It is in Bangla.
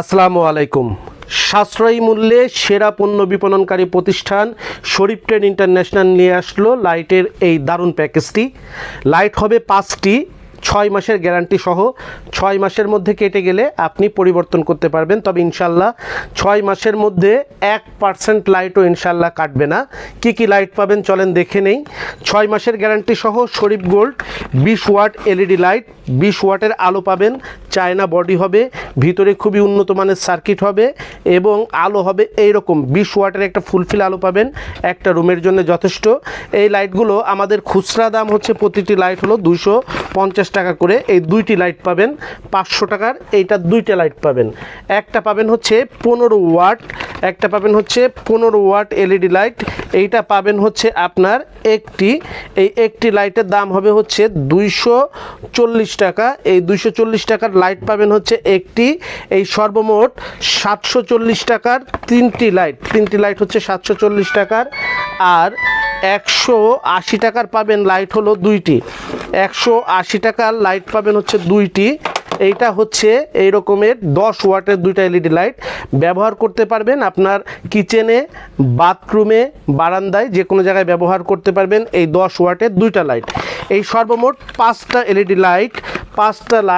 আসসালামু আলাইকুম। সাশ্রয়ী মূল্যে সেরা পণ্য বিপণনকারী প্রতিষ্ঠান শরীফ ট্রেড ইন্টারন্যাশনাল নিয়ে আসলো লাইটের এই দারুণ প্যাকেজটি। লাইট হবে 5টি, 6 মাসের গ্যারান্টি সহ। 6 মাসের মধ্যে কেটে গেলে আপনি পরিবর্তন করতে পারবেন, তবে ইনশাল্লাহ 6 মাসের মধ্যে 1% লাইটও ইনশাল্লাহ কাটবে না। কি কি লাইট পাবেন চলেন দেখে নেই। 6 মাসের গ্যারান্টি সহ শরীফ গোল্ড 20 ওয়াট এলইডি লাইট, 20 ওয়াটের আলো পাবেন, চায়না বডি হবে, ভিতরে খুবই উন্নত মানের সার্কিট হবে এবং আলো হবে এইরকম 20 ওয়াটের একটা ফুলফিল আলো পাবেন, একটা রুমের জন্য যথেষ্ট। এই লাইটগুলো আমাদের খুচরা দাম হচ্ছে প্রতিটি লাইট হলো 250 টাকা করে। এই 2টি লাইট পাবেন 500 টাকার, এইটা 2টা লাইট পাবেন। একটা পাবেন হচ্ছে 15 ওয়াট, একটা পাবেন হচ্ছে 15 ওয়াট এলইডি লাইট, এইটা পাবেন হচ্ছে আপনার একটি লাইটের দাম হবে হচ্ছে 240 টাকা। এই 240 টাকার লাইট পাবেন হচ্ছে একটি, এই সর্বমোট 740 টাকার তিনটি লাইট হচ্ছে 740 টাকার। আর 180 টাকার পাবেন লাইট হলো 2টি, 180 টাকার লাইট পাবেন হচ্ছে 2টি। এইটা হচ্ছে এই রকমের 10 ওয়াটের 2টা এলইডি লাইট ব্যবহার করতে পারবেন আপনার কিচেনে, বাথরুমে, বারান্দায়, যে কোনো জায়গায় ব্যবহার করতে পারবেন এই 10 ওয়াটের 2টা লাইট। এই সর্বমোট 5টা এলইডি লাইট, 5টা লাইট